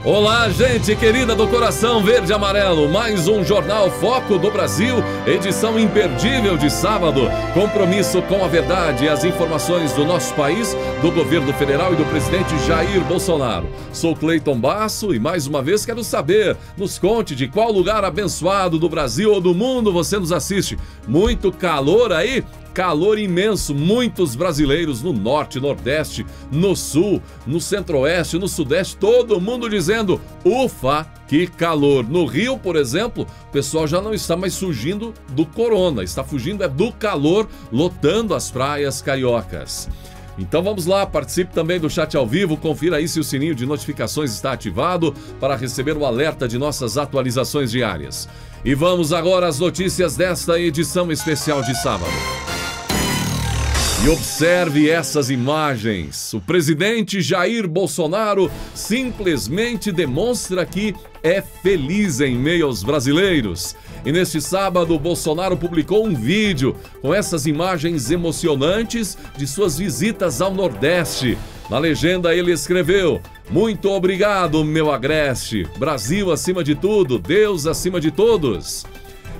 Olá, gente querida do coração verde e amarelo, mais um Jornal Foco do Brasil, edição imperdível de sábado, compromisso com a verdade e as informações do nosso país, do governo federal e do presidente Jair Bolsonaro. Sou Cleiton Basso e mais uma vez quero saber, nos conte de qual lugar abençoado do Brasil ou do mundo você nos assiste. Muito calor aí? Calor imenso, muitos brasileiros no norte, nordeste, no sul, no centro-oeste, no sudeste, todo mundo dizendo, ufa, que calor. No Rio, por exemplo, o pessoal já não está mais fugindo do corona, está fugindo do calor, lotando as praias cariocas. Então vamos lá, participe também do chat ao vivo, confira aí se o sininho de notificações está ativado para receber o alerta de nossas atualizações diárias. E vamos agora às notícias desta edição especial de sábado. E observe essas imagens. O presidente Jair Bolsonaro simplesmente demonstra que é feliz em meio aos brasileiros. E neste sábado, Bolsonaro publicou um vídeo com essas imagens emocionantes de suas visitas ao Nordeste. Na legenda ele escreveu: "Muito obrigado, meu agreste. Brasil acima de tudo, Deus acima de todos."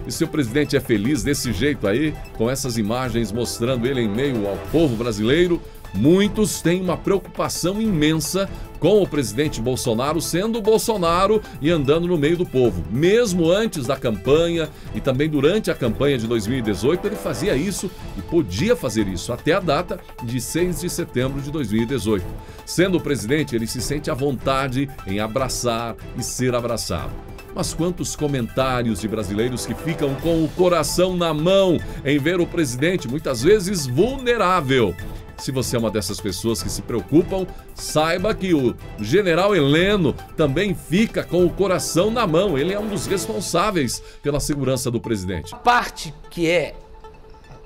E se o presidente é feliz desse jeito aí, com essas imagens mostrando ele em meio ao povo brasileiro, muitos têm uma preocupação imensa com o presidente Bolsonaro sendo Bolsonaro e andando no meio do povo. Mesmo antes da campanha e também durante a campanha de 2018, ele fazia isso e podia fazer isso até a data de 6 de setembro de 2018. Sendo o presidente, ele se sente à vontade em abraçar e ser abraçado. Mas quantos comentários de brasileiros que ficam com o coração na mão em ver o presidente, muitas vezes vulnerável. Se você é uma dessas pessoas que se preocupam, saiba que o general Heleno também fica com o coração na mão. Ele é um dos responsáveis pela segurança do presidente. A parte que é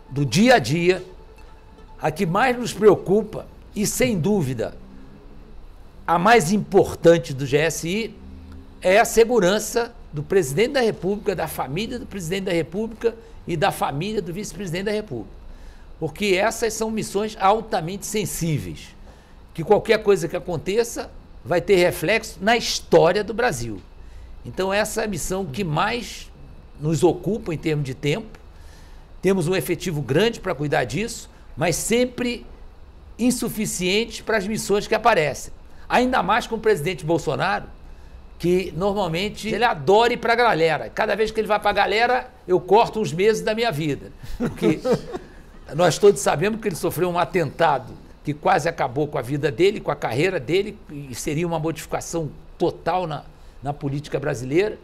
do dia a dia, a que mais nos preocupa e, sem dúvida, a mais importante do GSI, é a segurança do presidente da República, da família do presidente da República e da família do vice-presidente da República. Porque essas são missões altamente sensíveis, que qualquer coisa que aconteça vai ter reflexo na história do Brasil. Então essa é a missão que mais nos ocupa em termos de tempo. Temos um efetivo grande para cuidar disso, mas sempre insuficiente para as missões que aparecem. Ainda mais com o presidente Bolsonaro, que normalmente ele adora ir para a galera. Cada vez que ele vai para a galera, eu corto uns meses da minha vida. Porque nós todos sabemos que ele sofreu um atentado que quase acabou com a vida dele, com a carreira dele, e seria uma modificação total na política brasileira.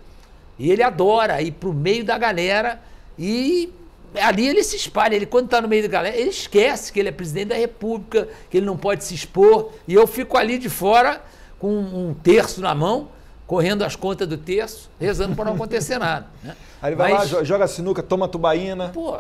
E ele adora ir para o meio da galera e ali ele se espalha. Ele, quando está no meio da galera, ele esquece que ele é presidente da República, que ele não pode se expor. E eu fico ali de fora com um terço na mão, correndo as contas do terço, rezando para não acontecer nada. Né? Aí ele vai lá, joga sinuca, toma tubaína. Pô,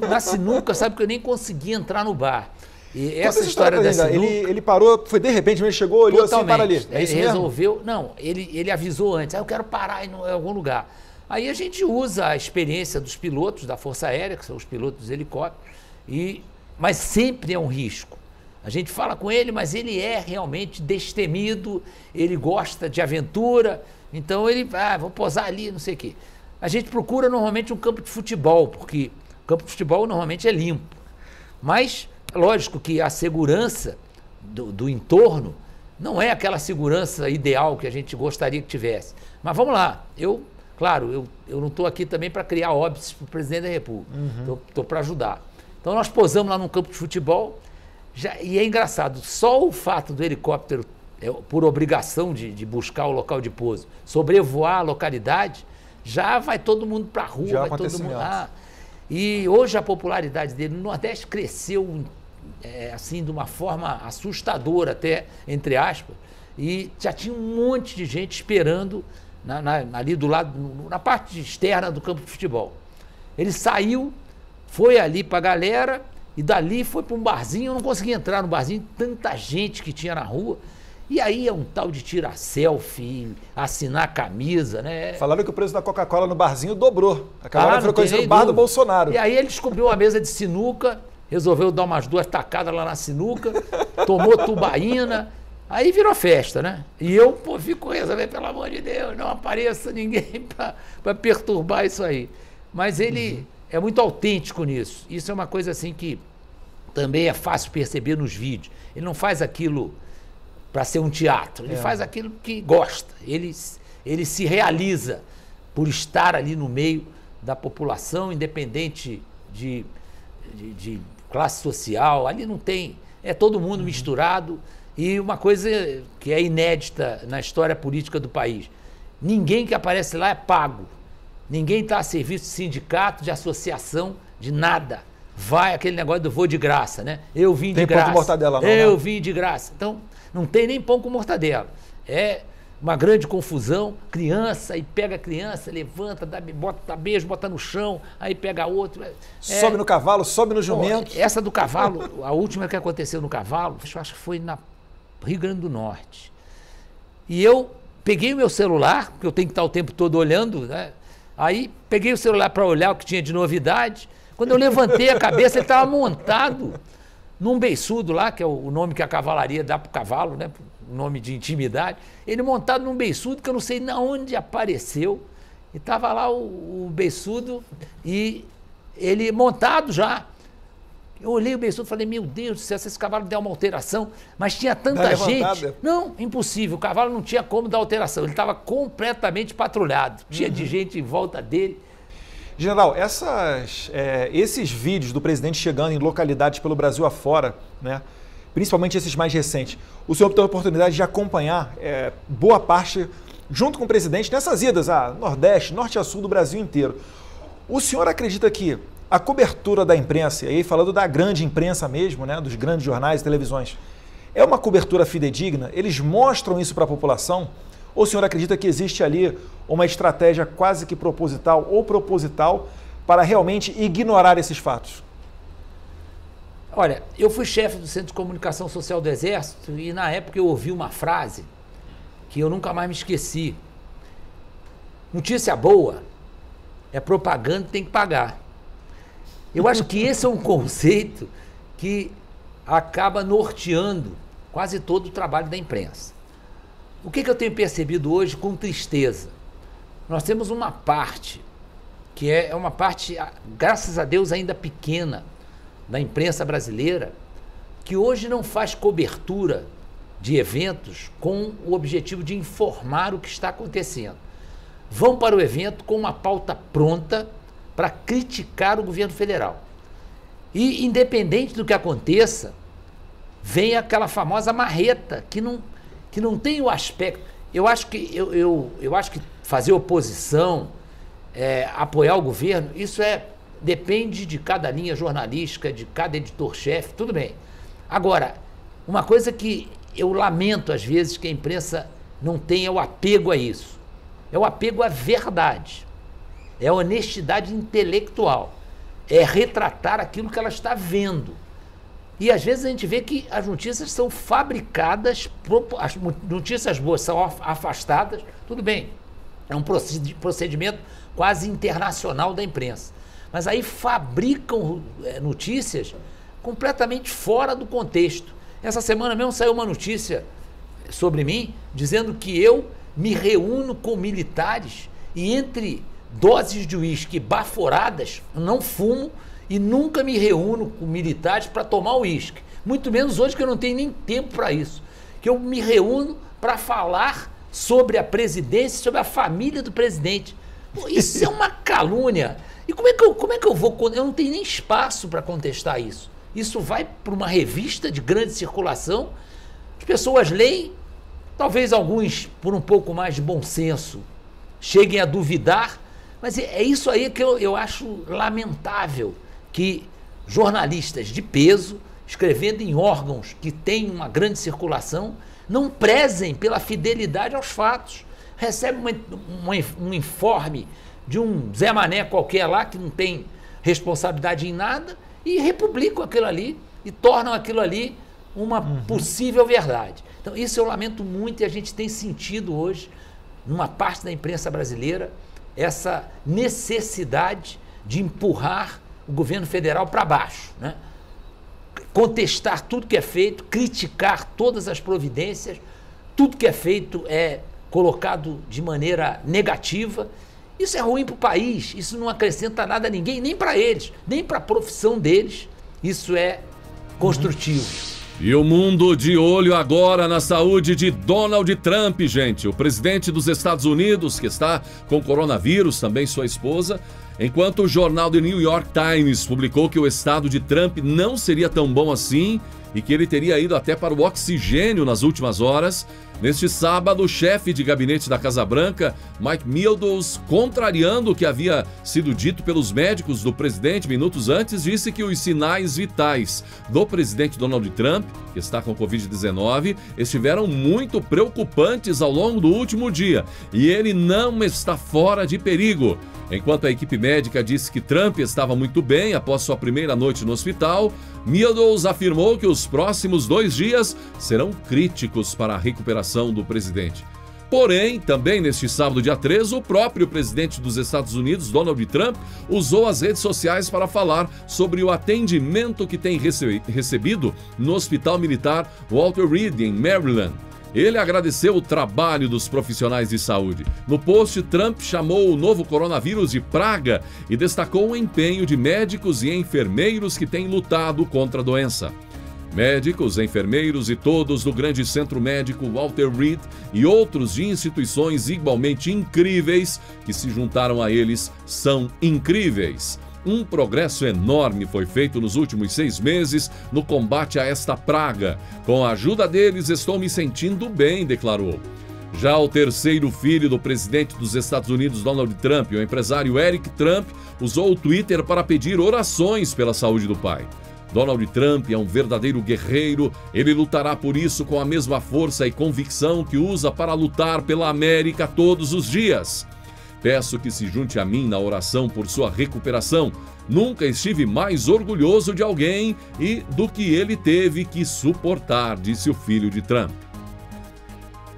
na sinuca, sabe que eu nem consegui entrar no bar. E essa história da sinuca... Ele parou, foi de repente, ele chegou, olhou assim, para ali. É isso ele mesmo? Resolveu... Não, ele avisou antes, eu quero parar em algum lugar. Aí a gente usa a experiência dos pilotos da Força Aérea, que são os pilotos dos helicópteros, mas sempre é um risco. A gente fala com ele, mas ele é realmente destemido, ele gosta de aventura, então ele vai, vou posar ali, não sei o quê. A gente procura normalmente um campo de futebol, porque o campo de futebol normalmente é limpo. Mas, lógico que a segurança do entorno não é aquela segurança ideal que a gente gostaria que tivesse. Mas vamos lá, claro, eu não estou aqui também para criar óbices para o presidente da República, estou para ajudar. Então nós posamos lá num campo de futebol. E é engraçado, só o fato do helicóptero, por obrigação de buscar o local de pouso, sobrevoar a localidade, já vai todo mundo para a rua, já vai todo mundo lá. E hoje a popularidade dele no Nordeste cresceu assim de uma forma assustadora até, entre aspas, e já tinha um monte de gente esperando ali do lado, na parte externa do campo de futebol. Ele saiu, foi ali para a galera, e dali foi para um barzinho, eu não consegui entrar no barzinho, tanta gente que tinha na rua. E aí é um tal de tirar selfie, assinar a camisa, né? Falaram que o preço da Coca-Cola no barzinho dobrou. Acabaram foi conhecido o bar do Bolsonaro. E aí ele descobriu uma mesa de sinuca, resolveu dar umas 2 tacadas lá na sinuca, tomou tubaína, Aí virou festa, né? E eu, pô, fico rezando, pelo amor de Deus, não apareça ninguém para perturbar isso aí. Mas ele é muito autêntico nisso. Isso é uma coisa assim que também é fácil perceber nos vídeos. Ele não faz aquilo para ser um teatro, ele faz aquilo que gosta. Ele se realiza por estar ali no meio da população, independente de classe social. Ali não tem, é todo mundo misturado. E uma coisa que é inédita na história política do país, ninguém que aparece lá é pago. Ninguém está a serviço de sindicato, de associação, de nada. Vai aquele negócio do vou de graça, né? Eu vim de graça. Tem pão com mortadela não, Eu vim de graça. Então, não tem nem pão com mortadela. É uma grande confusão. Criança, aí pega a criança, levanta, dá beijo, bota no chão, aí pega outro. Sobe no cavalo, sobe no jumento. Essa do cavalo, a última que aconteceu no cavalo, eu acho que foi na Rio Grande do Norte. E eu peguei o meu celular, porque eu tenho que estar o tempo todo olhando, né? Aí peguei o celular para olhar o que tinha de novidade. Quando eu levantei a cabeça, ele estava montado num beiçudo lá, que é o nome que a cavalaria dá para o cavalo, né? O nome de intimidade. Ele montado num beiçudo que eu não sei de onde apareceu. E estava lá o beiçudo e ele montado já. Eu olhei o beiçudo e falei, meu Deus, se esse cavalo der uma alteração, mas tinha tanta gente. Não, impossível, o cavalo não tinha como dar alteração, ele estava completamente patrulhado, tinha de gente em volta dele. General, esses vídeos do presidente chegando em localidades pelo Brasil afora, né, principalmente esses mais recentes, o senhor teve a oportunidade de acompanhar boa parte, junto com o presidente, nessas idas a Nordeste, Norte a Sul do Brasil inteiro. O senhor acredita que a cobertura da imprensa, e aí falando da grande imprensa mesmo, né, dos grandes jornais e televisões, é uma cobertura fidedigna? Eles mostram isso para a população? Ou o senhor acredita que existe ali uma estratégia quase que proposital ou proposital para realmente ignorar esses fatos? Olha, eu fui chefe do Centro de Comunicação Social do Exército e na época eu ouvi uma frase que eu nunca mais me esqueci. Notícia boa é propaganda, tem que pagar. Eu acho que esse é um conceito que acaba norteando quase todo o trabalho da imprensa. O que eu tenho percebido hoje com tristeza? Nós temos uma parte, que é uma parte, graças a Deus, ainda pequena, da imprensa brasileira, que hoje não faz cobertura de eventos com o objetivo de informar o que está acontecendo. Vão para o evento com uma pauta pronta para criticar o governo federal. E, independente do que aconteça, vem aquela famosa marreta, que não tem o aspecto... Eu acho que fazer oposição, apoiar o governo, isso depende de cada linha jornalística, de cada editor-chefe, tudo bem. Agora, uma coisa que eu lamento às vezes que a imprensa não tenha o apego a isso. É o apego à verdade. É a honestidade intelectual. É retratar aquilo que ela está vendo. E às vezes a gente vê que as notícias são fabricadas, as notícias boas são afastadas, tudo bem. É um procedimento quase internacional da imprensa. Mas aí fabricam notícias completamente fora do contexto. Essa semana mesmo saiu uma notícia sobre mim, dizendo que eu me reúno com militares e entre doses de uísque baforadas, não fumo e nunca me reúno com militares para tomar uísque. Muito menos hoje que eu não tenho nem tempo para isso. Que eu me reúno para falar sobre a presidência, sobre a família do presidente. Pô, isso é uma calúnia. E como é que eu vou... Eu não tenho nem espaço para contestar isso. Isso vai para uma revista de grande circulação, as pessoas leem, talvez alguns, por um pouco mais de bom senso, cheguem a duvidar, mas é isso aí que eu acho lamentável, que jornalistas de peso, escrevendo em órgãos que têm uma grande circulação, não prezem pela fidelidade aos fatos. Recebe um informe de um Zé Mané qualquer lá, que não tem responsabilidade em nada, e republicam aquilo ali e tornam aquilo ali uma possível verdade. Então, isso eu lamento muito e a gente tem sentido hoje, numa parte da imprensa brasileira, essa necessidade de empurrar o governo federal para baixo, né? contestar tudo que é feito, criticar todas as providências, tudo que é feito é colocado de maneira negativa. Isso é ruim para o país, isso não acrescenta nada a ninguém, nem para eles, nem para a profissão deles. Isso é construtivo. E o mundo de olho agora na saúde de Donald Trump, gente. O presidente dos Estados Unidos, que está com coronavírus, também sua esposa, enquanto o jornal The New York Times publicou que o estado de Trump não seria tão bom assim e que ele teria ido até para o oxigênio nas últimas horas. Neste sábado, o chefe de gabinete da Casa Branca, Mike Meadows, contrariando o que havia sido dito pelos médicos do presidente minutos antes, disse que os sinais vitais do presidente Donald Trump, que está com Covid-19, estiveram muito preocupantes ao longo do último dia e ele não está fora de perigo. Enquanto a equipe médica disse que Trump estava muito bem após sua primeira noite no hospital, Meadows afirmou que os próximos 2 dias serão críticos para a recuperação do presidente. Porém, também neste sábado, dia 13, o próprio presidente dos Estados Unidos, Donald Trump, usou as redes sociais para falar sobre o atendimento que tem recebido no Hospital Militar Walter Reed, em Maryland. Ele agradeceu o trabalho dos profissionais de saúde. No post, Trump chamou o novo coronavírus de praga e destacou o empenho de médicos e enfermeiros que têm lutado contra a doença. Médicos, enfermeiros e todos do grande centro médico Walter Reed e outros de instituições igualmente incríveis que se juntaram a eles são incríveis. Um progresso enorme foi feito nos últimos 6 meses no combate a esta praga. Com a ajuda deles, estou me sentindo bem, declarou. Já o terceiro filho do presidente dos Estados Unidos, Donald Trump, o empresário Eric Trump, usou o Twitter para pedir orações pela saúde do pai. Donald Trump é um verdadeiro guerreiro, ele lutará por isso com a mesma força e convicção que usa para lutar pela América todos os dias. Peço que se junte a mim na oração por sua recuperação. Nunca estive mais orgulhoso de alguém e do que ele teve que suportar, disse o filho de Trump.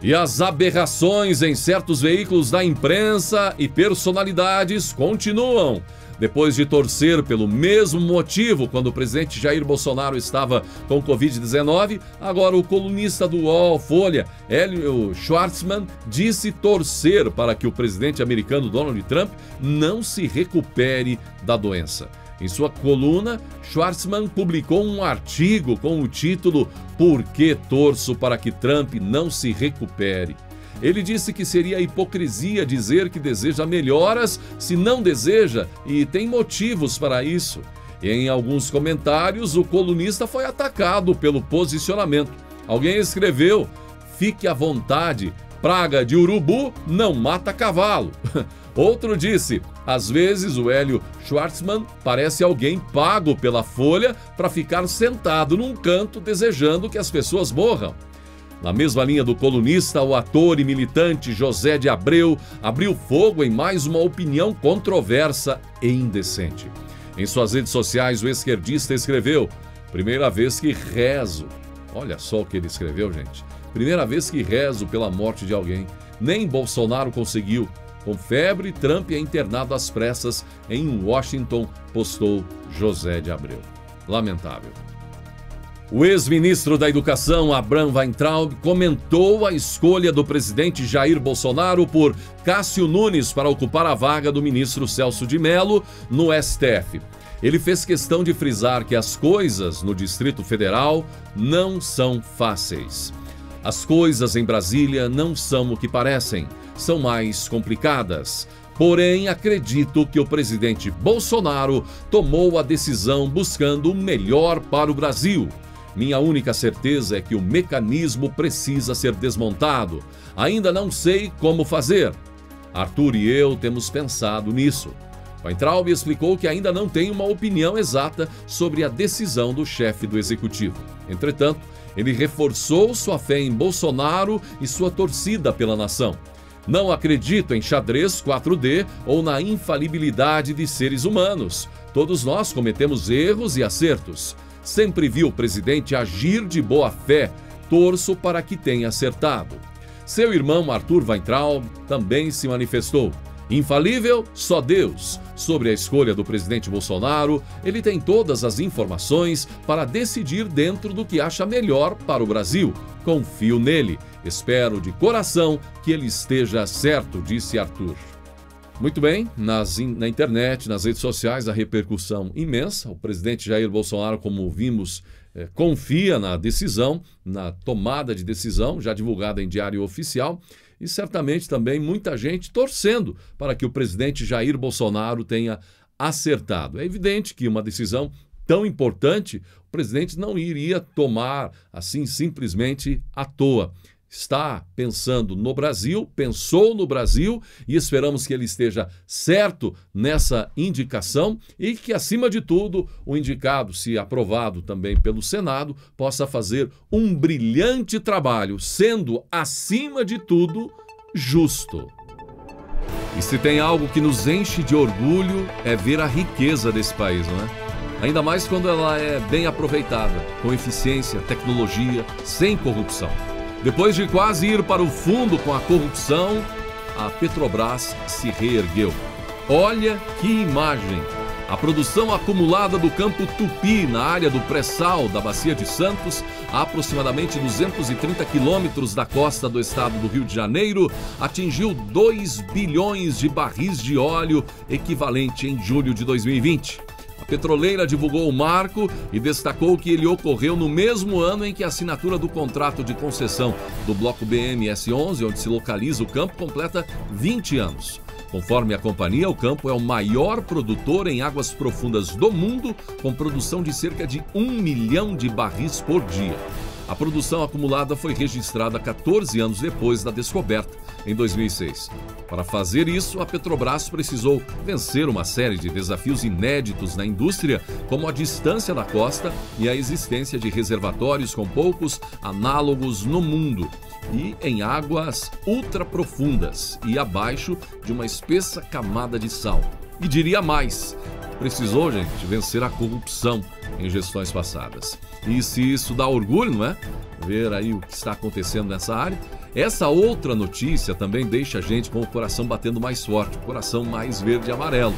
E as aberrações em certos veículos da imprensa e personalidades continuam. Depois de torcer pelo mesmo motivo quando o presidente Jair Bolsonaro estava com Covid-19, agora o colunista do UOL Folha, Hélio Schwartzman, disse torcer para que o presidente americano Donald Trump não se recupere da doença. Em sua coluna, Schwartzman publicou um artigo com o título "Por que torço para que Trump não se recupere?". Ele disse que seria hipocrisia dizer que deseja melhoras se não deseja e tem motivos para isso. Em alguns comentários, o colunista foi atacado pelo posicionamento. Alguém escreveu: "Fique à vontade, praga de urubu não mata cavalo". Outro disse: "Às vezes o Hélio Schwartzman parece alguém pago pela Folha para ficar sentado num canto desejando que as pessoas morram". Na mesma linha do colunista, o ator e militante José de Abreu abriu fogo em mais uma opinião controversa e indecente. Em suas redes sociais, o esquerdista escreveu: "Primeira vez que rezo". Olha só o que ele escreveu, gente. "Primeira vez que rezo pela morte de alguém. Nem Bolsonaro conseguiu. Com febre, Trump é internado às pressas em Washington", postou José de Abreu. Lamentável. O ex-ministro da Educação, Abraham Weintraub, comentou a escolha do presidente Jair Bolsonaro por Cássio Nunes para ocupar a vaga do ministro Celso de Mello no STF. Ele fez questão de frisar que as coisas no Distrito Federal não são fáceis. As coisas em Brasília não são o que parecem, são mais complicadas. Porém, acredito que o presidente Bolsonaro tomou a decisão buscando o melhor para o Brasil. Minha única certeza é que o mecanismo precisa ser desmontado. Ainda não sei como fazer. Arthur e eu temos pensado nisso. Weintraub explicou que ainda não tem uma opinião exata sobre a decisão do chefe do executivo. Entretanto, ele reforçou sua fé em Bolsonaro e sua torcida pela nação. Não acredito em xadrez 4D ou na infalibilidade de seres humanos. Todos nós cometemos erros e acertos. Sempre vi o presidente agir de boa fé. Torço para que tenha acertado. Seu irmão Arthur Weintraub também se manifestou. Infalível, só Deus. Sobre a escolha do presidente Bolsonaro, ele tem todas as informações para decidir dentro do que acha melhor para o Brasil. Confio nele. Espero de coração que ele esteja certo, disse Arthur. Muito bem, na internet, nas redes sociais, a repercussão imensa. O presidente Jair Bolsonaro, como vimos, confia na decisão, na tomada de decisão, já divulgada em diário oficial, e certamente também muita gente torcendo para que o presidente Jair Bolsonaro tenha acertado. É evidente que uma decisão tão importante, o presidente não iria tomar assim simplesmente à toa. Está pensando no Brasil, pensou no Brasil e esperamos que ele esteja certo nessa indicação e que, acima de tudo, o indicado, se aprovado também pelo Senado, possa fazer um brilhante trabalho, sendo, acima de tudo, justo. E se tem algo que nos enche de orgulho é ver a riqueza desse país, não é? Ainda mais quando ela é bem aproveitada, com eficiência, tecnologia, sem corrupção. Depois de quase ir para o fundo com a corrupção, a Petrobras se reergueu. Olha que imagem! A produção acumulada do Campo Tupi, na área do pré-sal da Bacia de Santos, a aproximadamente 230 quilômetros da costa do estado do Rio de Janeiro, atingiu 2 bilhões de barris de óleo, equivalente em julho de 2020. A petroleira divulgou o marco e destacou que ele ocorreu no mesmo ano em que a assinatura do contrato de concessão do bloco BM-S11, onde se localiza o campo, completa 20 anos. Conforme a companhia, o campo é o maior produtor em águas profundas do mundo, com produção de cerca de 1 milhão de barris por dia. A produção acumulada foi registrada 14 anos depois da descoberta, em 2006. Para fazer isso, a Petrobras precisou vencer uma série de desafios inéditos na indústria, como a distância da costa e a existência de reservatórios com poucos análogos no mundo, e em águas ultraprofundas e abaixo de uma espessa camada de sal. E diria mais, precisou, gente, vencer a corrupção em gestões passadas. E se isso dá orgulho, não é? Ver aí o que está acontecendo nessa área. Essa outra notícia também deixa a gente com o coração batendo mais forte, o coração mais verde e amarelo.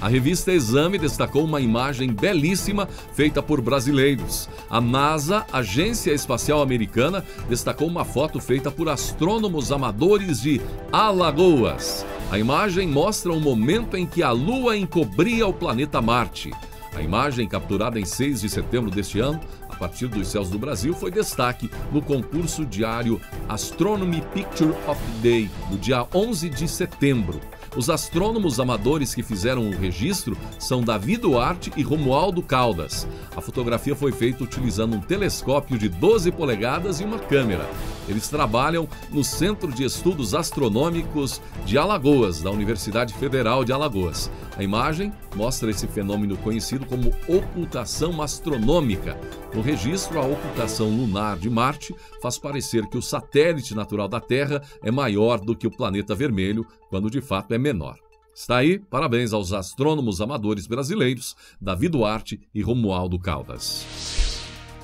A revista Exame destacou uma imagem belíssima feita por brasileiros. A NASA, Agência Espacial Americana, destacou uma foto feita por astrônomos amadores de Alagoas. A imagem mostra o momento em que a Lua encobria o planeta Marte. A imagem, capturada em 6 de setembro deste ano, a partir dos céus do Brasil, foi destaque no concurso diário Astronomy Picture of the Day, no dia 11 de setembro. Os astrônomos amadores que fizeram o registro são Davi Duarte e Romualdo Caldas. A fotografia foi feita utilizando um telescópio de 12 polegadas e uma câmera. Eles trabalham no Centro de Estudos Astronômicos de Alagoas, da Universidade Federal de Alagoas. A imagem mostra esse fenômeno conhecido como ocultação astronômica. No registro, a ocultação lunar de Marte faz parecer que o satélite natural da Terra é maior do que o planeta vermelho, quando de fato é menor. Está aí, parabéns aos astrônomos amadores brasileiros, Davi Duarte e Romualdo Caldas.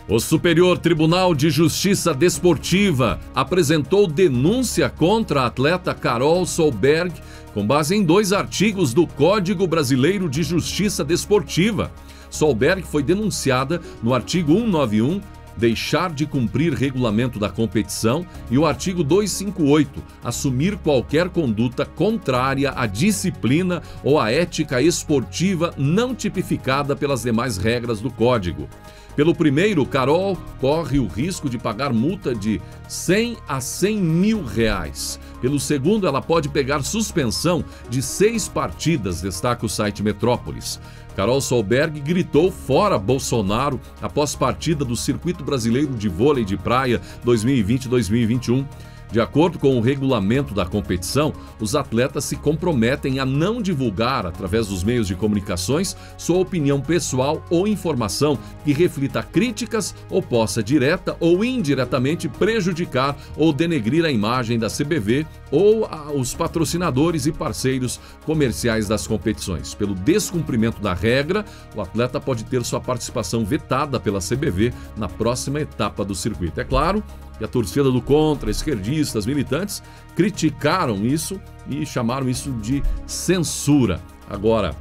O Superior Tribunal de Justiça Desportiva apresentou denúncia contra a atleta Carol Solberg com base em 2 artigos do Código Brasileiro de Justiça Desportiva. Solberg foi denunciada no artigo 191, deixar de cumprir regulamento da competição, e o artigo 258, assumir qualquer conduta contrária à disciplina ou à ética esportiva não tipificada pelas demais regras do Código. Pelo primeiro, Carol corre o risco de pagar multa de 100 a 100 mil reais. Pelo segundo, ela pode pegar suspensão de 6 partidas, destaca o site Metrópolis. Carol Solberg gritou fora Bolsonaro após partida do Circuito Brasileiro de Vôlei de Praia 2020-2021. De acordo com o regulamento da competição, os atletas se comprometem a não divulgar, através dos meios de comunicações, sua opinião pessoal ou informação que reflita críticas ou possa direta ou indiretamente prejudicar ou denegrir a imagem da CBV ou os patrocinadores e parceiros comerciais das competições. Pelo descumprimento da regra, o atleta pode ter sua participação vetada pela CBV na próxima etapa do circuito. É claro, E a torcida do contra, esquerdistas, militantes, criticaram isso e chamaram isso de censura. Agora,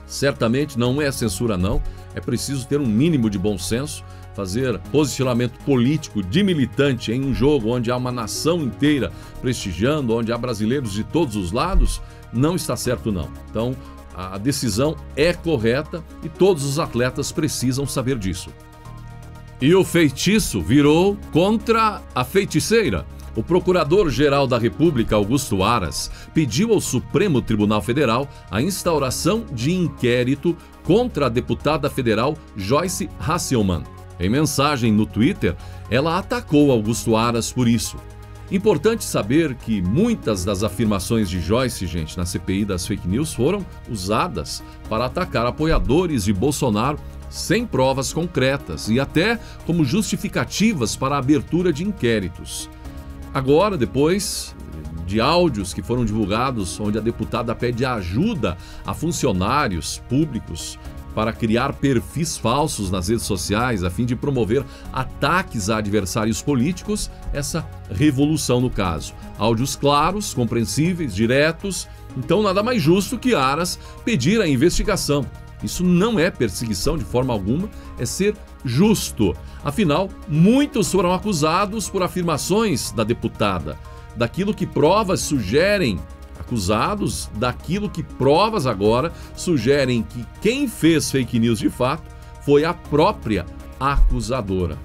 certamente não é censura não, é preciso ter um mínimo de bom senso, fazer posicionamento político de militante em um jogo onde há uma nação inteira prestigiando, onde há brasileiros de todos os lados, não está certo não. Então, a decisão é correta e todos os atletas precisam saber disso. E o feitiço virou contra a feiticeira. O Procurador-Geral da República, Augusto Aras, pediu ao Supremo Tribunal Federal a instauração de inquérito contra a deputada federal Joyce Hasselmann. Em mensagem no Twitter, ela atacou Augusto Aras por isso. Importante saber que muitas das afirmações de Joyce, gente, na CPI das fake news foram usadas para atacar apoiadores de Bolsonaro sem provas concretas e até como justificativas para a abertura de inquéritos. Agora, depois de áudios que foram divulgados, onde a deputada pede ajuda a funcionários públicos para criar perfis falsos nas redes sociais a fim de promover ataques a adversários políticos, essa revolução no caso. Áudios claros, compreensíveis, diretos, então nada mais justo que Aras pedir a investigação. Isso não é perseguição de forma alguma, é ser justo. Afinal, muitos foram acusados por afirmações da deputada, daquilo que provas sugerem, acusados daquilo que provas agora sugerem que quem fez fake news de fato foi a própria acusadora.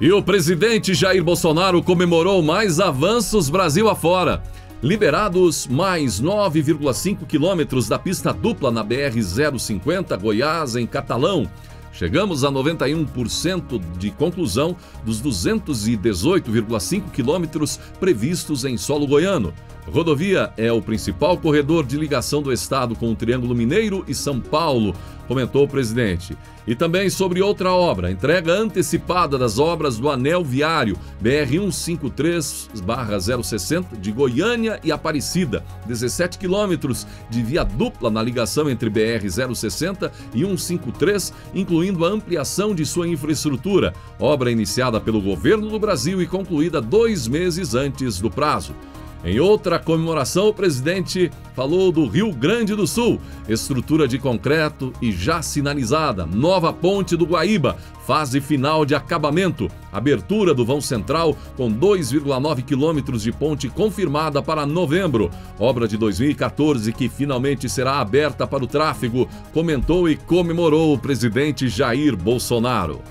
E o presidente Jair Bolsonaro comemorou mais avanços Brasil afora. Liberados mais 9,5 quilômetros da pista dupla na BR-050 Goiás, em Catalão. Chegamos a 91% de conclusão dos 218,5 quilômetros previstos em solo goiano. Rodovia é o principal corredor de ligação do estado com o Triângulo Mineiro e São Paulo, comentou o presidente. E também sobre outra obra, entrega antecipada das obras do Anel Viário BR-153/060 de Goiânia e Aparecida, 17 quilômetros de via dupla na ligação entre BR-060 e 153, incluindo a ampliação de sua infraestrutura, obra iniciada pelo governo do Brasil e concluída 2 meses antes do prazo. Em outra comemoração, o presidente falou do Rio Grande do Sul, estrutura de concreto e já sinalizada, nova ponte do Guaíba, fase final de acabamento, abertura do vão central com 2,9 quilômetros de ponte confirmada para novembro, obra de 2014 que finalmente será aberta para o tráfego, comentou e comemorou o presidente Jair Bolsonaro.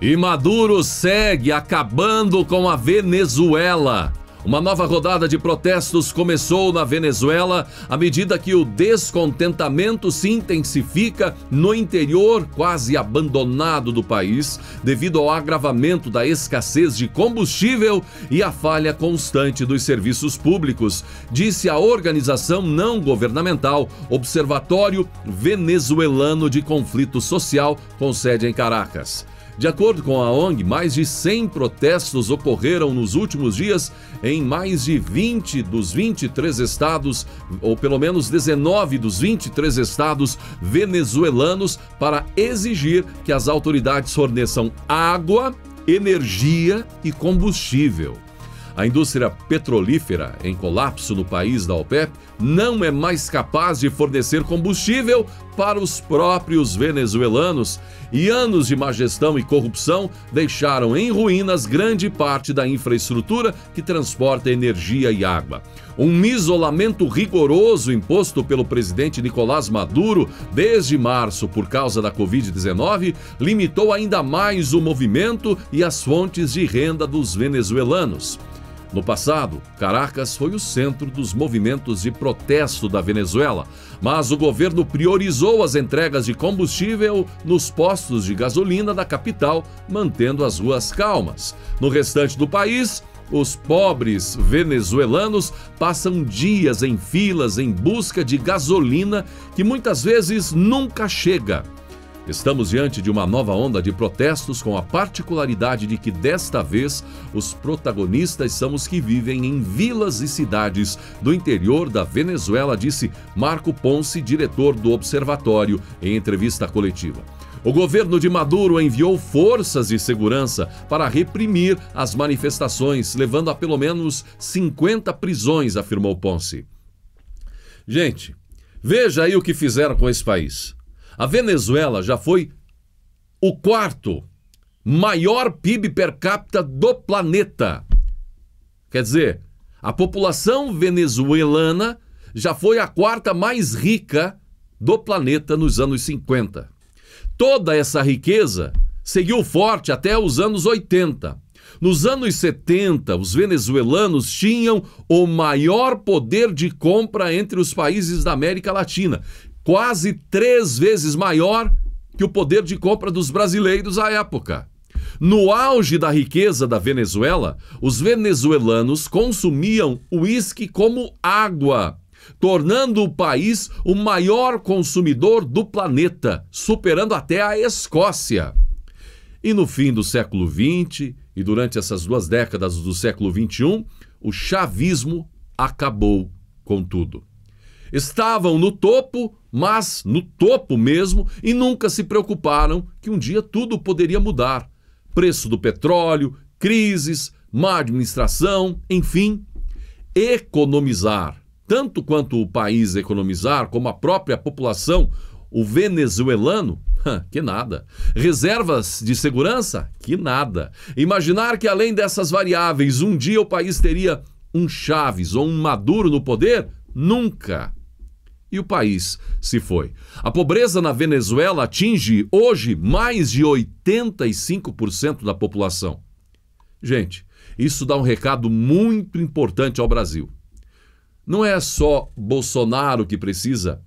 E Maduro segue acabando com a Venezuela. Uma nova rodada de protestos começou na Venezuela à medida que o descontentamento se intensifica no interior quase abandonado do país, devido ao agravamento da escassez de combustível e à falha constante dos serviços públicos, disse a organização não governamental Observatório Venezuelano de Conflito Social, com sede em Caracas. De acordo com a ONG, mais de 100 protestos ocorreram nos últimos dias em mais de 20 dos 23 estados, ou pelo menos 19 dos 23 estados venezuelanos, para exigir que as autoridades forneçam água, energia e combustível. A indústria petrolífera, em colapso no país da OPEP, não é mais capaz de fornecer combustível para os próprios venezuelanos e anos de má gestão e corrupção deixaram em ruínas grande parte da infraestrutura que transporta energia e água. Um isolamento rigoroso imposto pelo presidente Nicolás Maduro desde março por causa da Covid-19 limitou ainda mais o movimento e as fontes de renda dos venezuelanos. No passado, Caracas foi o centro dos movimentos de protesto da Venezuela, mas o governo priorizou as entregas de combustível nos postos de gasolina da capital, mantendo as ruas calmas. No restante do país, os pobres venezuelanos passam dias em filas em busca de gasolina que muitas vezes nunca chega. Estamos diante de uma nova onda de protestos com a particularidade de que desta vez os protagonistas são os que vivem em vilas e cidades do interior da Venezuela, disse Marco Ponce, diretor do observatório, em entrevista coletiva. O governo de Maduro enviou forças de segurança para reprimir as manifestações, levando a pelo menos 50 prisões, afirmou Ponce. Gente, veja aí o que fizeram com esse país. A Venezuela já foi o quarto maior PIB per capita do planeta. Quer dizer, a população venezuelana já foi a quarta mais rica do planeta nos anos 50. Toda essa riqueza seguiu forte até os anos 80. Nos anos 70, os venezuelanos tinham o maior poder de compra entre os países da América Latina, quase 3 vezes maior que o poder de compra dos brasileiros à época. No auge da riqueza da Venezuela, os venezuelanos consumiam uísque como água, tornando o país o maior consumidor do planeta, superando até a Escócia. E no fim do século XX e durante essas 2 décadas do século XXI, o chavismo acabou com tudo. Estavam no topo, mas no topo mesmo, e nunca se preocuparam que um dia tudo poderia mudar. Preço do petróleo, crises, má administração, enfim, economizar. Tanto quanto o país economizar, como a própria população, o venezuelano, que nada. Reservas de segurança? Que nada. Imaginar que além dessas variáveis, um dia o país teria um Chávez ou um Maduro no poder? Nunca. E o país se foi. A pobreza na Venezuela atinge hoje mais de 85% da população. Gente, isso dá um recado muito importante ao Brasil. Não é só Bolsonaro que precisa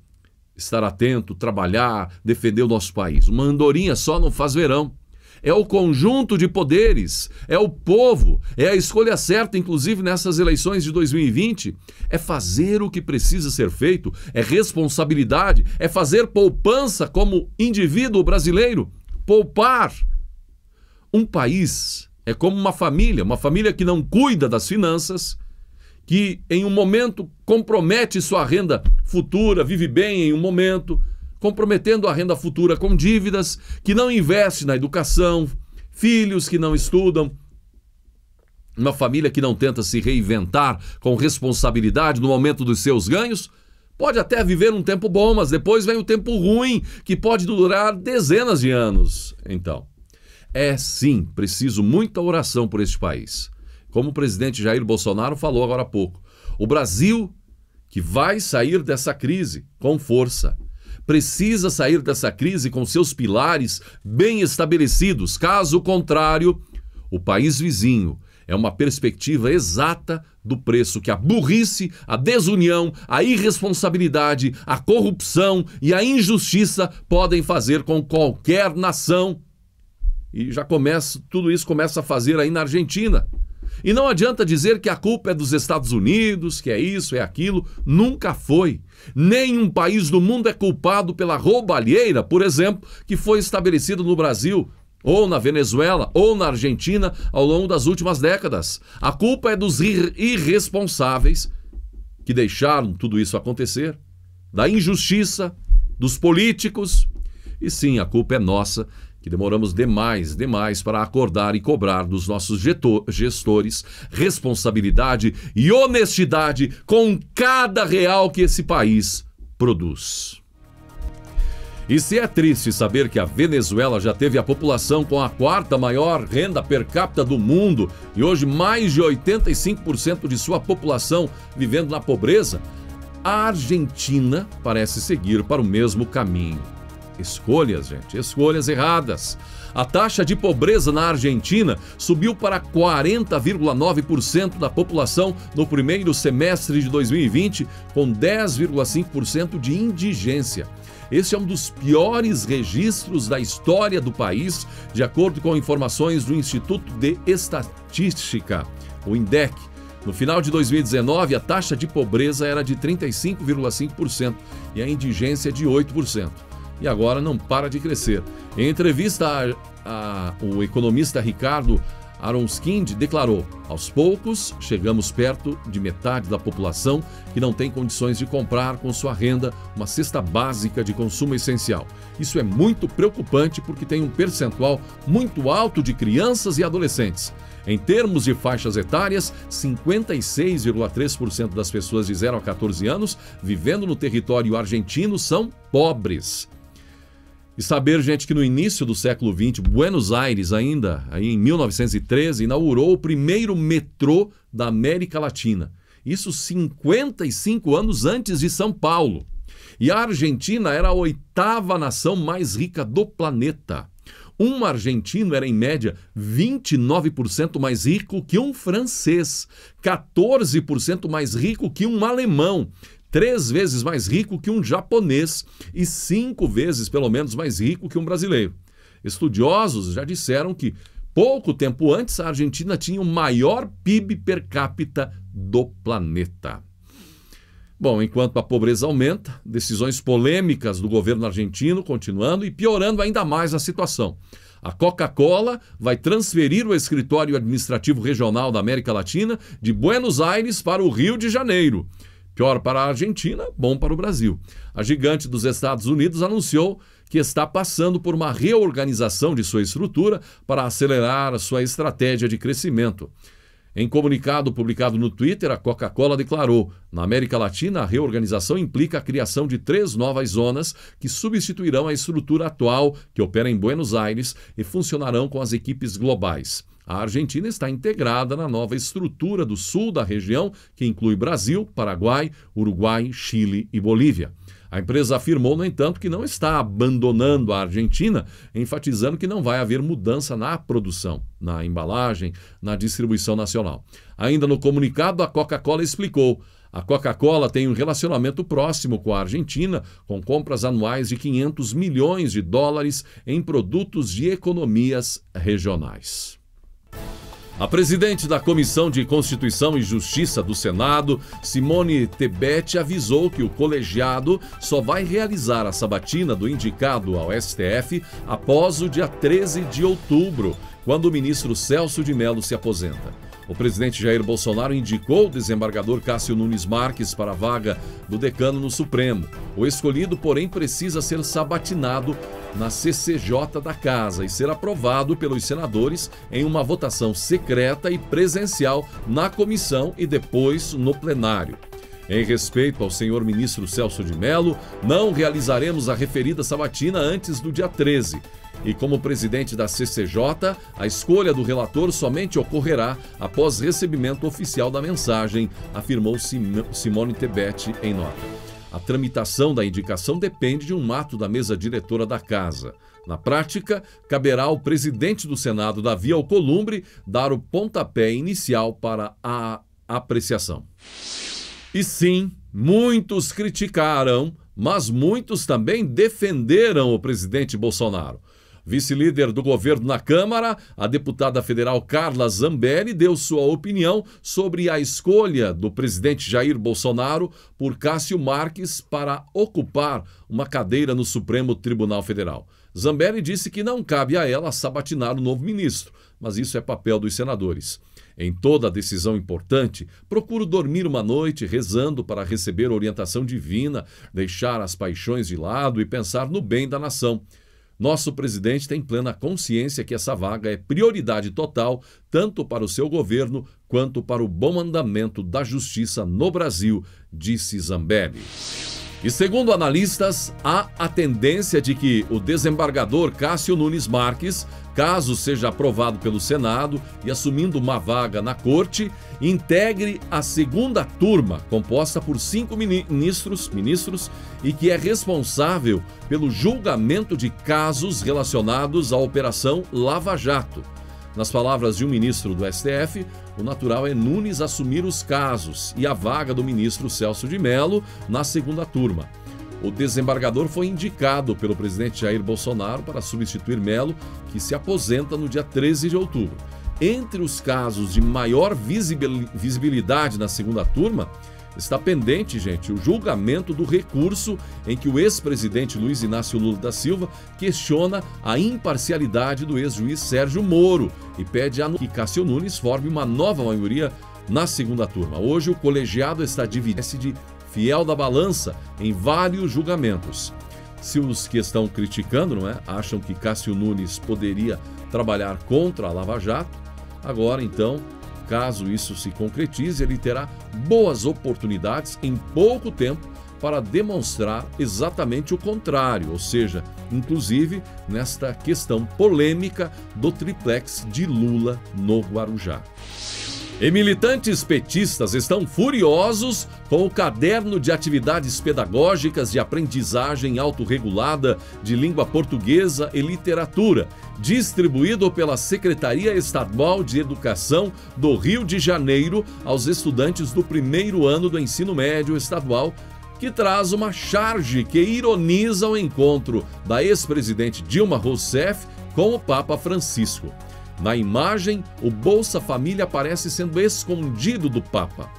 estar atento, trabalhar, defender o nosso país. Uma andorinha só não faz verão. É o conjunto de poderes, é o povo, é a escolha certa, inclusive nessas eleições de 2020. É fazer o que precisa ser feito, é responsabilidade, é fazer poupança como indivíduo brasileiro. Poupar. Um país é como uma família que não cuida das finanças, que em um momento compromete sua renda futura, vive bem em um momento, comprometendo a renda futura com dívidas, que não investe na educação, filhos que não estudam, uma família que não tenta se reinventar com responsabilidade no momento dos seus ganhos, pode até viver um tempo bom, mas depois vem o tempo ruim, que pode durar dezenas de anos. Então, é sim preciso muita oração por este país. Como o presidente Jair Bolsonaro falou agora há pouco, o Brasil que vai sair dessa crise com força. Precisa sair dessa crise com seus pilares bem estabelecidos. Caso contrário, o país vizinho é uma perspectiva exata do preço que a burrice, a desunião, a irresponsabilidade, a corrupção e a injustiça podem fazer com qualquer nação. E tudo isso começa a fazer aí na Argentina. E não adianta dizer que a culpa é dos Estados Unidos, que é isso, é aquilo. Nunca foi. Nenhum país do mundo é culpado pela roubalheira, por exemplo, que foi estabelecida no Brasil, ou na Venezuela, ou na Argentina ao longo das últimas décadas. A culpa é dos irresponsáveis que deixaram tudo isso acontecer, da injustiça, dos políticos. E sim, a culpa é nossa, que demoramos demais para acordar e cobrar dos nossos gestores responsabilidade e honestidade com cada real que esse país produz. E se é triste saber que a Venezuela já teve a população com a 4ª maior renda per capita do mundo e hoje mais de 85% de sua população vivendo na pobreza, a Argentina parece seguir para o mesmo caminho. Escolhas, gente, escolhas erradas. A taxa de pobreza na Argentina subiu para 40,9% da população no primeiro semestre de 2020, com 10,5% de indigência. Esse é um dos piores registros da história do país, de acordo com informações do Instituto de Estatística, o INDEC. No final de 2019, a taxa de pobreza era de 35,5% e a indigência de 8%. E agora não para de crescer. Em entrevista o economista Ricardo Aronskind declarou: aos poucos, chegamos perto de metade da população que não tem condições de comprar com sua renda uma cesta básica de consumo essencial. Isso é muito preocupante porque tem um percentual muito alto de crianças e adolescentes. Em termos de faixas etárias, 56,3% das pessoas de 0 a 14 anos vivendo no território argentino são pobres. E saber, gente, que no início do século XX, Buenos Aires, ainda aí em 1913, inaugurou o primeiro metrô da América Latina. Isso 55 anos antes de São Paulo. E a Argentina era a 8ª nação mais rica do planeta. Um argentino era, em média, 29% mais rico que um francês, 14% mais rico que um alemão, 3 vezes mais rico que um japonês e 5 vezes, pelo menos, mais rico que um brasileiro. Estudiosos já disseram que, pouco tempo antes, a Argentina tinha o maior PIB per capita do planeta. Bom, enquanto a pobreza aumenta, decisões polêmicas do governo argentino continuando e piorando ainda mais a situação. A Coca-Cola vai transferir o escritório administrativo regional da América Latina de Buenos Aires para o Rio de Janeiro. Pior para a Argentina, bom para o Brasil. A gigante dos Estados Unidos anunciou que está passando por uma reorganização de sua estrutura para acelerar a sua estratégia de crescimento. Em comunicado publicado no Twitter, a Coca-Cola declarou: na América Latina, a reorganização implica a criação de 3 novas zonas que substituirão a estrutura atual, que opera em Buenos Aires, e funcionarão com as equipes globais. A Argentina está integrada na nova estrutura do sul da região, que inclui Brasil, Paraguai, Uruguai, Chile e Bolívia. A empresa afirmou, no entanto, que não está abandonando a Argentina, enfatizando que não vai haver mudança na produção, na embalagem, na distribuição nacional. Ainda no comunicado, a Coca-Cola explicou: a Coca-Cola tem um relacionamento próximo com a Argentina, com compras anuais de 500 milhões de dólares em produtos de economias regionais. A presidente da Comissão de Constituição e Justiça do Senado, Simone Tebet, avisou que o colegiado só vai realizar a sabatina do indicado ao STF após o dia 13 de outubro, quando o ministro Celso de Mello se aposenta. O presidente Jair Bolsonaro indicou o desembargador Cássio Nunes Marques para a vaga do decano no Supremo. O escolhido, porém, precisa ser sabatinado na CCJ da Casa e ser aprovado pelos senadores em uma votação secreta e presencial na comissão e depois no plenário. Em respeito ao senhor ministro Celso de Mello, não realizaremos a referida sabatina antes do dia 13. E como presidente da CCJ, a escolha do relator somente ocorrerá após recebimento oficial da mensagem, afirmou Simone Tebet em nota. A tramitação da indicação depende de um ato da mesa diretora da Casa. Na prática, caberá ao presidente do Senado, Davi Alcolumbre, dar o pontapé inicial para a apreciação. E sim, muitos criticaram, mas muitos também defenderam o presidente Bolsonaro. Vice-líder do governo na Câmara, a deputada federal Carla Zambelli deu sua opinião sobre a escolha do presidente Jair Bolsonaro por Cássio Marques para ocupar uma cadeira no Supremo Tribunal Federal. Zambelli disse que não cabe a ela sabatinar o novo ministro, mas isso é papel dos senadores. Em toda decisão importante, procuro dormir uma noite rezando para receber orientação divina, deixar as paixões de lado e pensar no bem da nação. Nosso presidente tem plena consciência que essa vaga é prioridade total, tanto para o seu governo quanto para o bom andamento da justiça no Brasil, disse Zambelli. E segundo analistas, há a tendência de que o desembargador Cássio Nunes Marques, caso seja aprovado pelo Senado e assumindo uma vaga na Corte, integre a segunda turma, composta por 5 ministros, e que é responsável pelo julgamento de casos relacionados à Operação Lava Jato. Nas palavras de um ministro do STF, o natural é Nunes assumir os casos e a vaga do ministro Celso de Mello na segunda turma. O desembargador foi indicado pelo presidente Jair Bolsonaro para substituir Mello, que se aposenta no dia 13 de outubro. Entre os casos de maior visibilidade na segunda turma está pendente, gente, o julgamento do recurso em que o ex-presidente Luiz Inácio Lula da Silva questiona a imparcialidade do ex-juiz Sérgio Moro e pede que Cássio Nunes forme uma nova maioria na segunda turma. Hoje o colegiado está dividido de fiel da balança em vários julgamentos. Se os que estão criticando, não é, acham que Cássio Nunes poderia trabalhar contra a Lava Jato, agora então, caso isso se concretize, ele terá boas oportunidades em pouco tempo para demonstrar exatamente o contrário, ou seja, inclusive nesta questão polêmica do triplex de Lula no Guarujá. E militantes petistas estão furiosos com o caderno de atividades pedagógicas de aprendizagem autorregulada de língua portuguesa e literatura, distribuído pela Secretaria Estadual de Educação do Rio de Janeiro aos estudantes do primeiro ano do ensino médio estadual, que traz uma charge que ironiza o encontro da ex-presidente Dilma Rousseff com o Papa Francisco. Na imagem, o Bolsa Família aparece sendo escondido do Papa.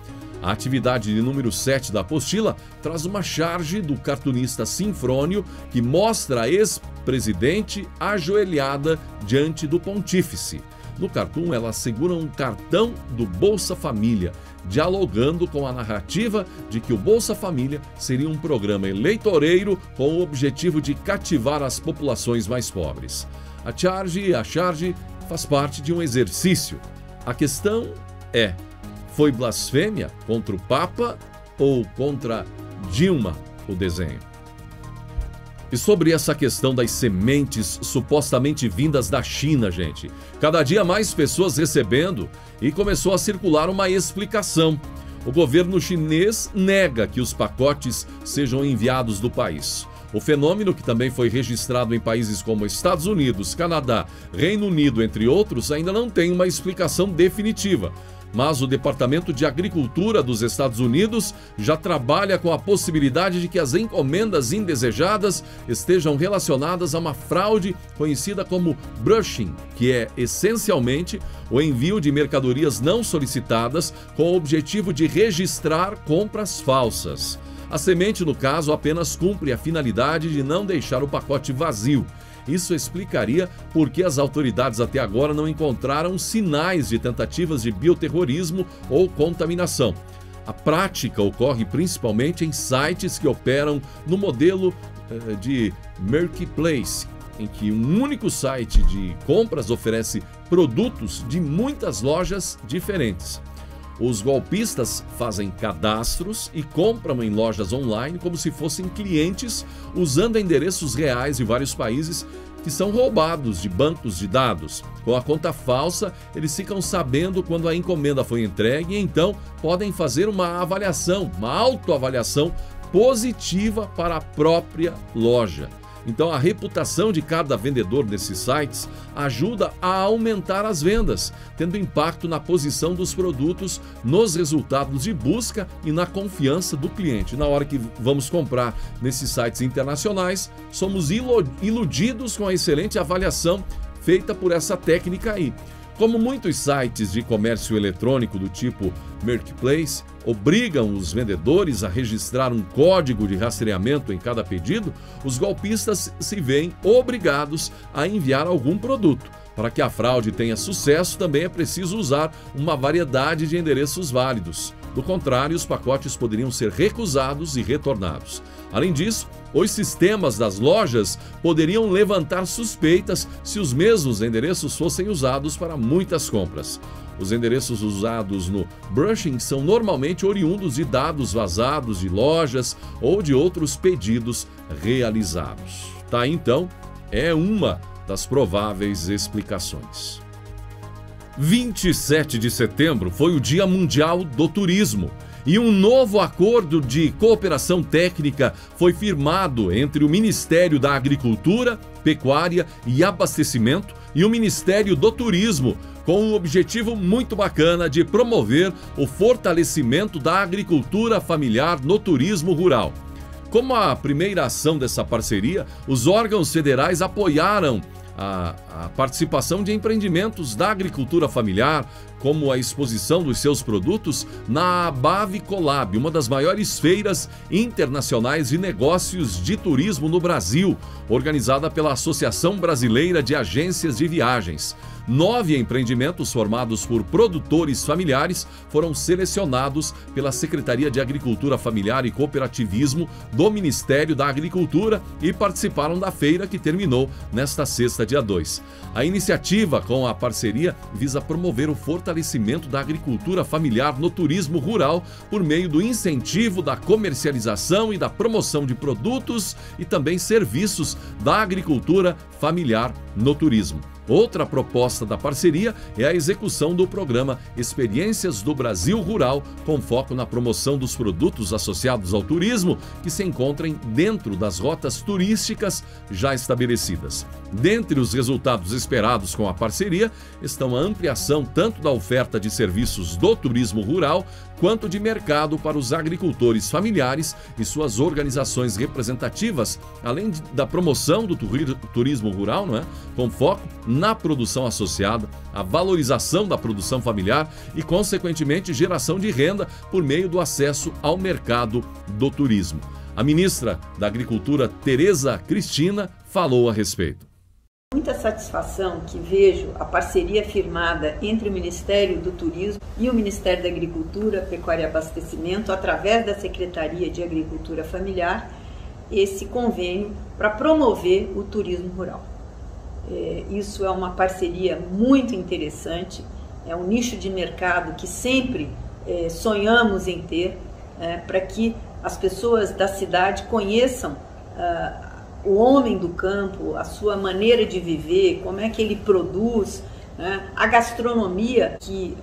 A atividade de número 7 da apostila traz uma charge do cartunista Sinfrônio que mostra a ex-presidente ajoelhada diante do pontífice. No cartoon, ela segura um cartão do Bolsa Família, dialogando com a narrativa de que o Bolsa Família seria um programa eleitoreiro com o objetivo de cativar as populações mais pobres. A charge faz parte de um exercício. A questão é: foi blasfêmia contra o Papa ou contra Dilma o desenho? E sobre essa questão das sementes supostamente vindas da China, gente, cada dia mais pessoas recebendo e começou a circular uma explicação. O governo chinês nega que os pacotes sejam enviados do país. O fenômeno, que também foi registrado em países como Estados Unidos, Canadá, Reino Unido, entre outros, ainda não tem uma explicação definitiva. Mas o Departamento de Agricultura dos Estados Unidos já trabalha com a possibilidade de que as encomendas indesejadas estejam relacionadas a uma fraude conhecida como brushing, que é essencialmente o envio de mercadorias não solicitadas com o objetivo de registrar compras falsas. A semente, no caso, apenas cumpre a finalidade de não deixar o pacote vazio. Isso explicaria por que as autoridades até agora não encontraram sinais de tentativas de bioterrorismo ou contaminação. A prática ocorre principalmente em sites que operam no modelo de marketplace, em que um único site de compras oferece produtos de muitas lojas diferentes. Os golpistas fazem cadastros e compram em lojas online como se fossem clientes, usando endereços reais de vários países que são roubados de bancos de dados. Com a conta falsa, eles ficam sabendo quando a encomenda foi entregue e então podem fazer uma avaliação, uma autoavaliação positiva para a própria loja. Então, a reputação de cada vendedor desses sites ajuda a aumentar as vendas, tendo impacto na posição dos produtos, nos resultados de busca e na confiança do cliente. Na hora que vamos comprar nesses sites internacionais, somos iludidos com a excelente avaliação feita por essa técnica aí. Como muitos sites de comércio eletrônico do tipo Marketplace obrigam os vendedores a registrar um código de rastreamento em cada pedido, os golpistas se veem obrigados a enviar algum produto. Para que a fraude tenha sucesso, também é preciso usar uma variedade de endereços válidos. Do contrário, os pacotes poderiam ser recusados e retornados. Além disso, os sistemas das lojas poderiam levantar suspeitas se os mesmos endereços fossem usados para muitas compras. Os endereços usados no brushing são normalmente oriundos de dados vazados de lojas ou de outros pedidos realizados. Tá, então, é uma das prováveis explicações. 27 de setembro foi o Dia Mundial do Turismo e um novo acordo de cooperação técnica foi firmado entre o Ministério da Agricultura, Pecuária e Abastecimento e o Ministério do Turismo, com um objetivo muito bacana de promover o fortalecimento da agricultura familiar no turismo rural. Como a primeira ação dessa parceria, os órgãos federais apoiaram a participação de empreendimentos da agricultura familiar como a exposição dos seus produtos na Bavicolab, uma das maiores feiras internacionais de negócios de turismo no Brasil, organizada pela Associação Brasileira de Agências de Viagens. 9 empreendimentos formados por produtores familiares foram selecionados pela Secretaria de Agricultura Familiar e Cooperativismo do Ministério da Agricultura e participaram da feira que terminou nesta sexta, dia 2. A iniciativa com a parceria visa promover o fortalecimento da agricultura familiar no turismo rural por meio do incentivo da comercialização e da promoção de produtos e também serviços da agricultura familiar no turismo. Outra proposta da parceria é a execução do programa Experiências do Brasil Rural, com foco na promoção dos produtos associados ao turismo que se encontrem dentro das rotas turísticas já estabelecidas. Dentre os resultados esperados com a parceria estão a ampliação tanto da oferta de serviços do turismo rural quanto de mercado para os agricultores familiares e suas organizações representativas, além da promoção do turismo rural, com foco na produção associada, a valorização da produção familiar e, consequentemente, geração de renda por meio do acesso ao mercado do turismo. A ministra da Agricultura, Tereza Cristina, falou a respeito. Muita satisfação que vejo a parceria firmada entre o Ministério do Turismo e o Ministério da Agricultura, Pecuária e Abastecimento, através da Secretaria de Agricultura Familiar, esse convênio para promover o turismo rural. Isso é uma parceria muito interessante, é um nicho de mercado que sempre sonhamos em ter, para que as pessoas da cidade conheçam o homem do campo, a sua maneira de viver, como é que ele produz, a gastronomia que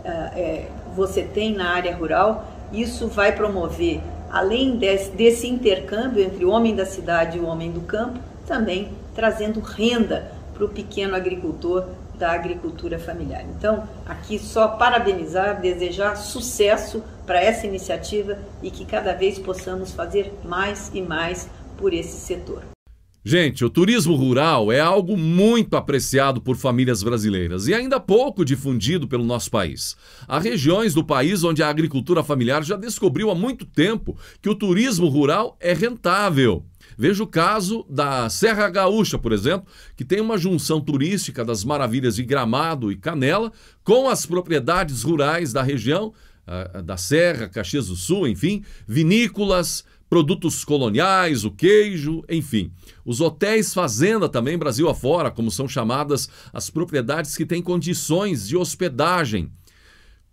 você tem na área rural. Isso vai promover, além desse intercâmbio entre o homem da cidade e o homem do campo, também trazendo renda para o pequeno agricultor da agricultura familiar. Então, aqui só parabenizar, desejar sucesso para essa iniciativa e que cada vez possamos fazer mais e mais por esse setor. Gente, o turismo rural é algo muito apreciado por famílias brasileiras e ainda pouco difundido pelo nosso país. Há regiões do país onde a agricultura familiar já descobriu há muito tempo que o turismo rural é rentável. Veja o caso da Serra Gaúcha, por exemplo, que tem uma junção turística das maravilhas de Gramado e Canela com as propriedades rurais da região, da Serra, Caxias do Sul, enfim, vinícolas, produtos coloniais, o queijo, enfim. Os hotéis fazenda também, Brasil afora, como são chamadas as propriedades que têm condições de hospedagem.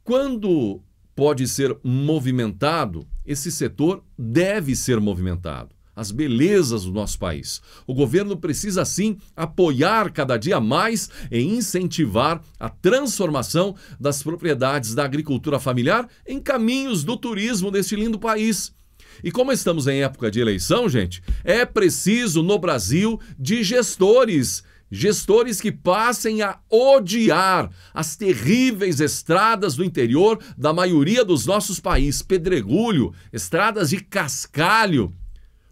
Quando pode ser movimentado, esse setor deve ser movimentado. As belezas do nosso país. O governo precisa, sim, apoiar cada dia mais e incentivar a transformação das propriedades da agricultura familiar em caminhos do turismo deste lindo país. E como estamos em época de eleição, gente, é preciso no Brasil de gestores que passem a odiar as terríveis estradas do interior da maioria dos nossos países, pedregulho, estradas de cascalho,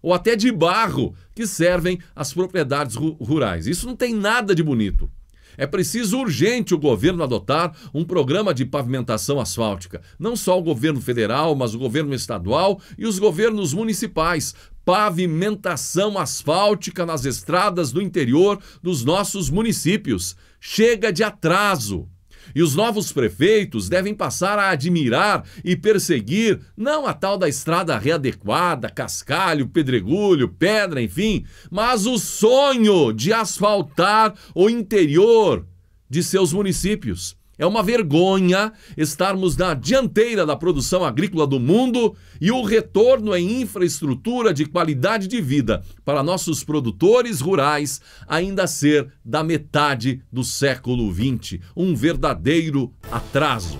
ou até de barro, que servem às propriedades rurais. Isso não tem nada de bonito. É preciso urgente o governo adotar um programa de pavimentação asfáltica. Não só o governo federal, mas o governo estadual e os governos municipais. Pavimentação asfáltica nas estradas do interior dos nossos municípios. Chega de atraso. E os novos prefeitos devem passar a admirar e perseguir não a tal da estrada readequada, cascalho, pedregulho, pedra, enfim, mas o sonho de asfaltar o interior de seus municípios. É uma vergonha estarmos na dianteira da produção agrícola do mundo e o retorno em infraestrutura de qualidade de vida para nossos produtores rurais ainda ser da metade do século XX. Um verdadeiro atraso.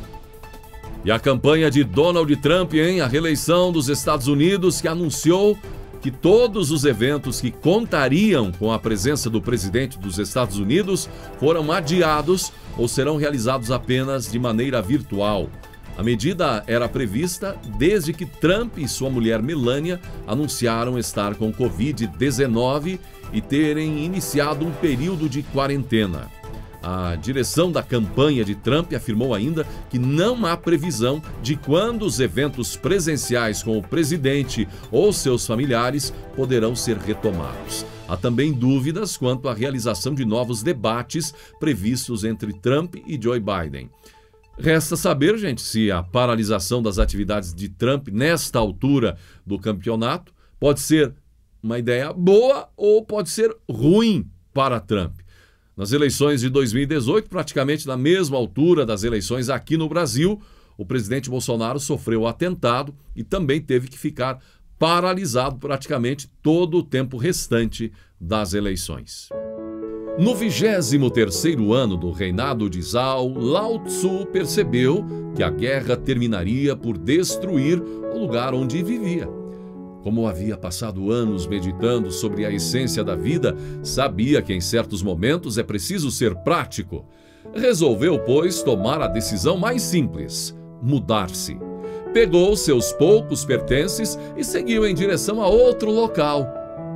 E a campanha de Donald Trump, a reeleição dos Estados Unidos, que anunciou que todos os eventos que contariam com a presença do presidente dos Estados Unidos foram adiados ou serão realizados apenas de maneira virtual. A medida era prevista desde que Trump e sua mulher Melania anunciaram estar com Covid-19 e terem iniciado um período de quarentena. A direção da campanha de Trump afirmou ainda que não há previsão de quando os eventos presenciais com o presidente ou seus familiares poderão ser retomados. Há também dúvidas quanto à realização de novos debates previstos entre Trump e Joe Biden. Resta saber, gente, se a paralisação das atividades de Trump nesta altura do campeonato pode ser uma ideia boa ou pode ser ruim para Trump. Nas eleições de 2018, praticamente na mesma altura das eleições aqui no Brasil, o presidente Bolsonaro sofreu atentado e também teve que ficar paralisado praticamente todo o tempo restante das eleições. No 23º ano do reinado de Zhao, Lao Tzu percebeu que a guerra terminaria por destruir o lugar onde vivia. Como havia passado anos meditando sobre a essência da vida, sabia que em certos momentos é preciso ser prático. Resolveu, pois, tomar a decisão mais simples: mudar-se. Pegou seus poucos pertences e seguiu em direção a outro local.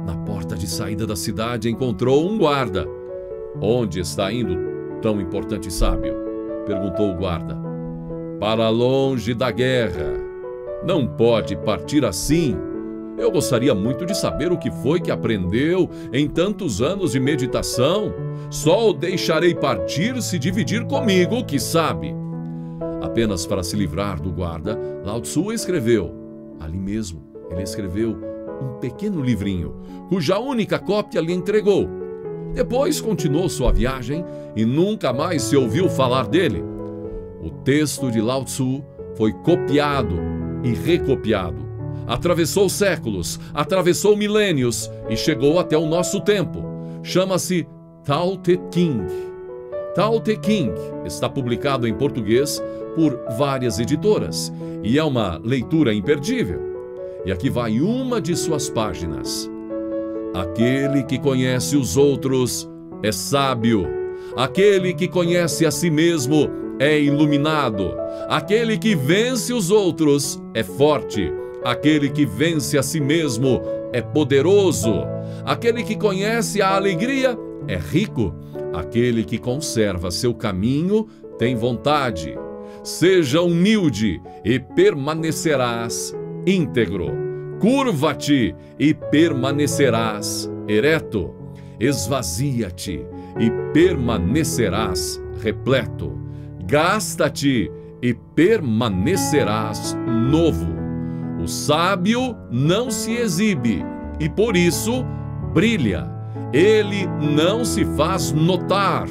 Na porta de saída da cidade encontrou um guarda. "Onde está indo, tão importante sábio?" perguntou o guarda. "Para longe da guerra. Não pode partir assim. Eu gostaria muito de saber o que foi que aprendeu em tantos anos de meditação. Só o deixarei partir se dividir comigo o que sabe." Apenas para se livrar do guarda, Lao Tzu escreveu. Ali mesmo, ele escreveu um pequeno livrinho, cuja única cópia lhe entregou. Depois continuou sua viagem e nunca mais se ouviu falar dele. O texto de Lao Tzu foi copiado e recopiado. Atravessou séculos, atravessou milênios e chegou até o nosso tempo. Chama-se Tao Te Ching. Tao Te Ching está publicado em português por várias editoras e é uma leitura imperdível. E aqui vai uma de suas páginas. Aquele que conhece os outros é sábio. Aquele que conhece a si mesmo é iluminado. Aquele que vence os outros é forte. Aquele que vence a si mesmo é poderoso. Aquele que conhece a alegria é rico. Aquele que conserva seu caminho tem vontade. Seja humilde e permanecerás íntegro. Curva-te e permanecerás ereto. Esvazia-te e permanecerás repleto. Gasta-te e permanecerás novo. O sábio não se exibe e por isso brilha. Ele não se faz notar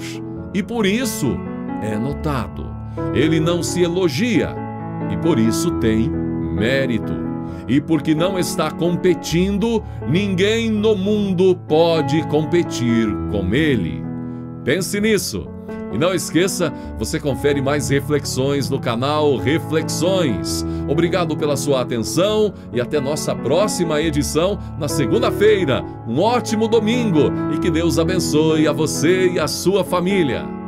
e por isso é notado. Ele não se elogia e por isso tem mérito. E porque não está competindo, ninguém no mundo pode competir com ele. Pense nisso. E não esqueça, você confere mais reflexões no canal Reflexões. Obrigado pela sua atenção e até nossa próxima edição na segunda-feira. Um ótimo domingo e que Deus abençoe a você e a sua família.